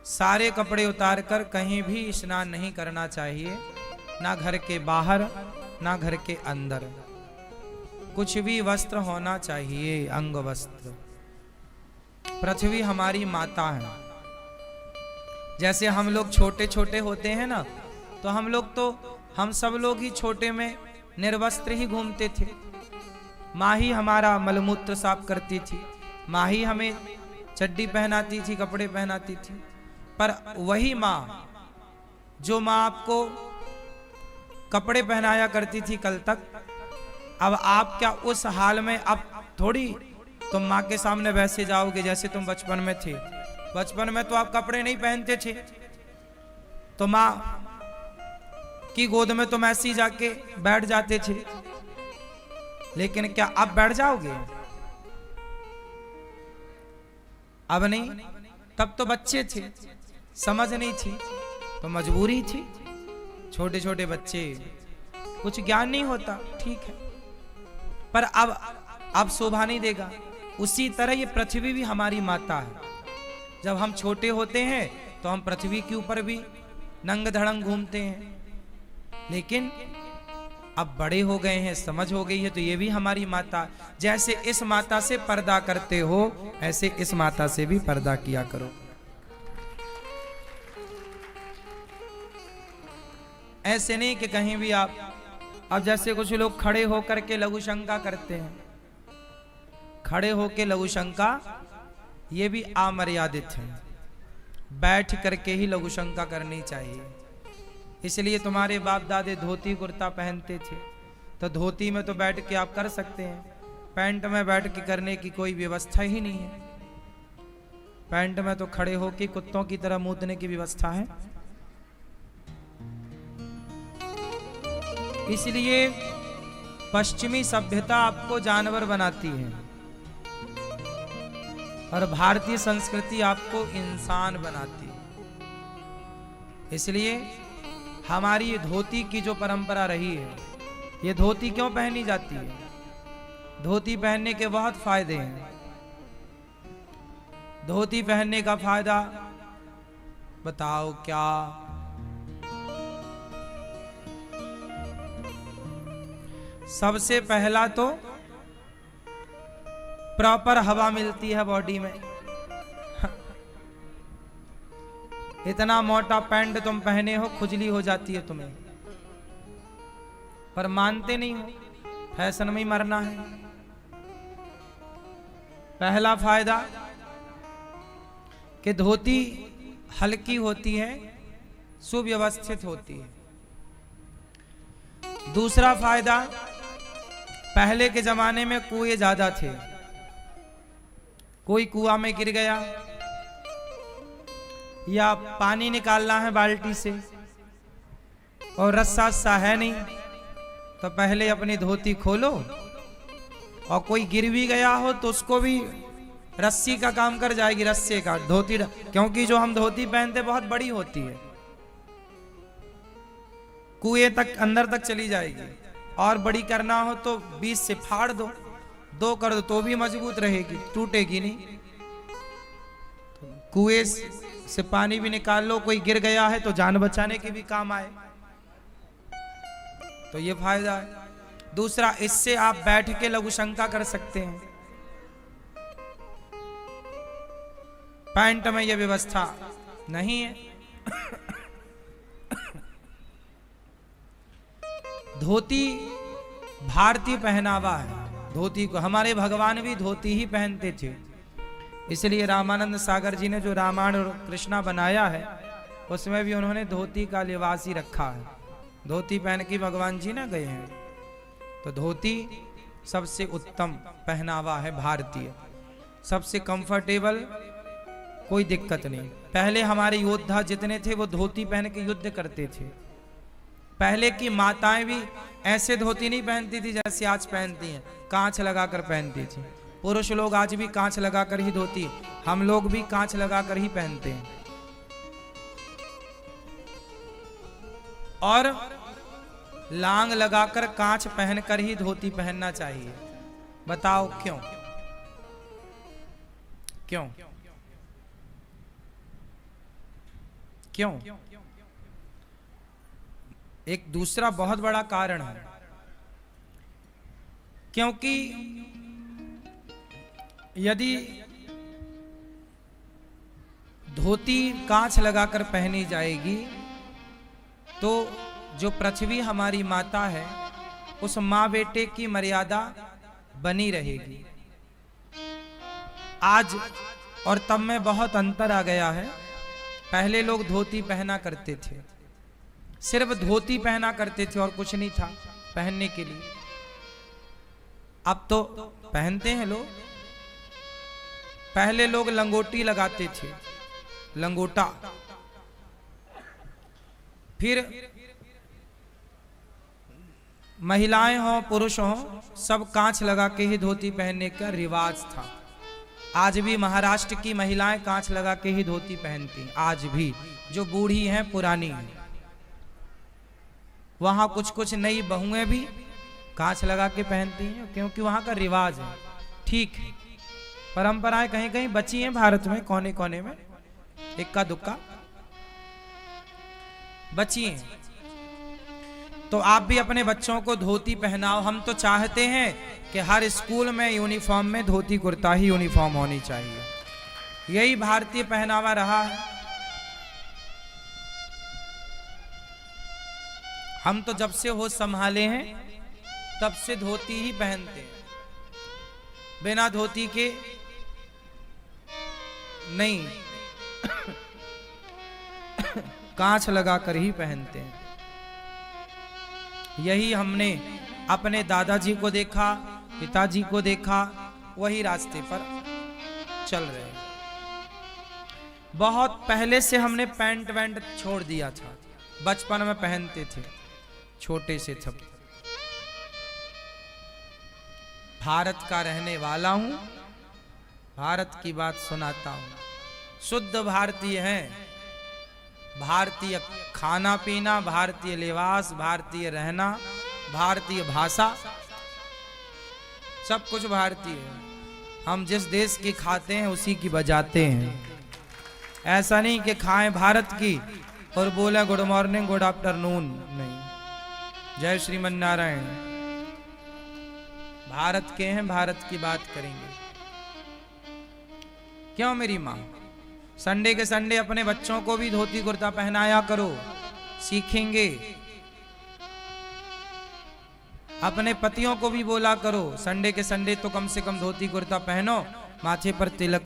सारे कपड़े उतारकर कहीं भी स्नान नहीं करना चाहिए, ना घर के बाहर ना घर के अंदर। कुछ भी वस्त्र होना चाहिए, अंग वस्त्र। पृथ्वी हमारी माता है। जैसे हम लोग छोटे छोटे होते हैं ना, तो हम सब लोग ही छोटे में निर्वस्त्र ही घूमते थे। माँ ही हमारा मलमूत्र साफ करती थी, माँ ही हमें चड्डी पहनाती थी, कपड़े पहनाती थी। पर वही माँ, जो माँ आपको कपड़े पहनाया करती थी कल तक, अब आप क्या उस हाल में, अब थोड़ी तुम माँ के सामने वैसे जाओगे जैसे तुम बचपन में थे। बचपन में तो आप कपड़े नहीं पहनते थे, तो माँ की गोद में तुम ऐसे ही जाके बैठ जाते थे। लेकिन क्या अब बैठ जाओगे? अब नहीं। तब तो बच्चे थे, समझ नहीं थी, तो मजबूरी थी। छोटे छोटे बच्चे, कुछ ज्ञान नहीं होता, ठीक है, पर अब शोभा नहीं देगा। उसी तरह ये पृथ्वी भी हमारी माता है। जब हम छोटे होते हैं तो हम पृथ्वी के ऊपर भी नंग धड़ंग घूमते हैं, लेकिन अब बड़े हो गए हैं, समझ हो गई है, तो ये भी हमारी माता। जैसे इस माता से पर्दा करते हो, ऐसे इस माता से भी पर्दा किया करो। ऐसे नहीं कि कहीं भी आप, अब जैसे कुछ लोग खड़े होकर के लघु शंका करते हैं, खड़े होके लघु शंका, ये भी अमर्यादित है। बैठ करके ही लघु शंका करनी चाहिए। इसलिए तुम्हारे बाप दादे धोती कुर्ता पहनते थे, तो धोती में तो बैठ के आप कर सकते हैं, पैंट में बैठ के करने की कोई व्यवस्था ही नहीं है। पैंट में तो खड़े होके कुत्तों की तरह मूतने की व्यवस्था है। इसलिए पश्चिमी सभ्यता आपको जानवर बनाती है और भारतीय संस्कृति आपको इंसान बनाती है। इसलिए हमारी ये धोती की जो परंपरा रही है, ये धोती क्यों पहनी जाती है? धोती पहनने के बहुत फायदे हैं। धोती पहनने का फायदा बताओ क्या? सबसे पहला तो प्रॉपर हवा मिलती है बॉडी में। इतना मोटा पैंट तुम पहने हो, खुजली हो जाती है तुम्हें, पर मानते नहीं हो, फैशन में ही मरना है। पहला फायदा कि धोती हल्की होती है, सुव्यवस्थित होती है। दूसरा फायदा, पहले के जमाने में कुएं ज्यादा थे। कोई कुआं में गिर गया या पानी निकालना है बाल्टी से और रस्सा सा है नहीं, तो पहले अपनी धोती खोलो, और कोई गिर भी गया हो तो उसको भी रस्सी का काम कर जाएगी, रस्से का धोती, क्योंकि जो हम धोती पहनते बहुत बड़ी होती है, कुएं तक अंदर तक चली जाएगी। और बड़ी करना हो तो बीच से फाड़ दो, दो कर दो तो भी मजबूत रहेगी, टूटेगी नहीं। कुएं से पानी भी निकाल लो, कोई गिर गया है तो जान बचाने के भी काम आए, तो ये फायदा है। दूसरा, इससे आप बैठ के लघु शंका कर सकते हैं। पैंट में यह व्यवस्था नहीं है। धोती भारतीय पहनावा है। धोती को हमारे भगवान भी धोती ही पहनते थे। इसलिए रामानंद सागर जी ने जो रामायण और कृष्णा बनाया है, उसमें भी उन्होंने धोती का लिबास ही रखा है। धोती पहन के भगवान जी ना गए हैं। तो धोती सबसे उत्तम पहनावा है भारतीय, सबसे कंफर्टेबल, कोई दिक्कत नहीं। पहले हमारे योद्धा जितने थे वो धोती पहन के युद्ध करते थे। पहले की माताएं भी ऐसे धोती नहीं पहनती थी जैसे आज पहनती हैं, कांच लगाकर पहनती थी। पुरुष लोग आज भी कांच लगाकर ही धोती, हम लोग भी कांच लगाकर ही पहनते हैं। और लांग लगाकर कांच पहनकर ही धोती पहनना चाहिए। बताओ क्यों? क्यों? क्यों? एक दूसरा बहुत बड़ा कारण है, क्योंकि यदि धोती कांच लगाकर पहनी जाएगी तो जो पृथ्वी हमारी माता है उस माँ बेटे की मर्यादा बनी रहेगी। आज और तब में बहुत अंतर आ गया है। पहले लोग धोती पहना करते थे, सिर्फ धोती पहना करते थे और कुछ नहीं था पहनने के लिए। अब तो पहनते हैं लोग। पहले लोग लंगोटी लगाते थे, लंगोटा। फिर महिलाएं हों पुरुष हों सब कांच लगा के ही धोती पहनने का रिवाज था। आज भी महाराष्ट्र की महिलाएं कांच लगा के ही धोती पहनती हैं। आज भी जो बूढ़ी हैं पुरानी हैं, वहां कुछ कुछ नई बहुएं भी कांच लगा के पहनती हैं, क्योंकि वहां का रिवाज है। ठीक है, परंपराएं कहीं कहीं बची हैं भारत में, कोने कोने में इक्का दुक्का बची हैं। तो आप भी अपने बच्चों को धोती पहनाओ। हम तो चाहते हैं कि हर स्कूल में यूनिफॉर्म में धोती कुर्ता ही यूनिफॉर्म होनी चाहिए। यही भारतीय पहनावा रहा है। हम तो जब से होश संभाले हैं तब से धोती ही पहनते हैं, बिना धोती के नहीं। कांच लगाकर ही पहनते हैं। यही हमने अपने दादाजी को देखा, पिताजी को देखा, वही रास्ते पर चल रहे हैं। बहुत पहले से हमने पैंट वैंट छोड़ दिया था, बचपन में पहनते थे छोटे से तब। भारत का रहने वाला हूं, भारत की बात सुनाता हूं। शुद्ध भारतीय हैं। भारतीय खाना पीना, भारतीय लिबास, भारतीय रहना, भारतीय भाषा, सब कुछ भारतीय है। हम जिस देश की खाते हैं उसी की बजाते हैं। ऐसा नहीं कि खाएं भारत की और बोले गुड मॉर्निंग गुड आफ्टरनून, नहीं। जय श्रीमन नारायण। भारत के हैं, भारत की बात करेंगे। क्यों मेरी माँ? संडे के संडे अपने बच्चों को भी धोती कुर्ता पहनाया करो, सीखेंगे। अपने पतियों को भी बोला करो संडे के संडे तो कम से कम धोती कुर्ता पहनो, माथे पर तिलक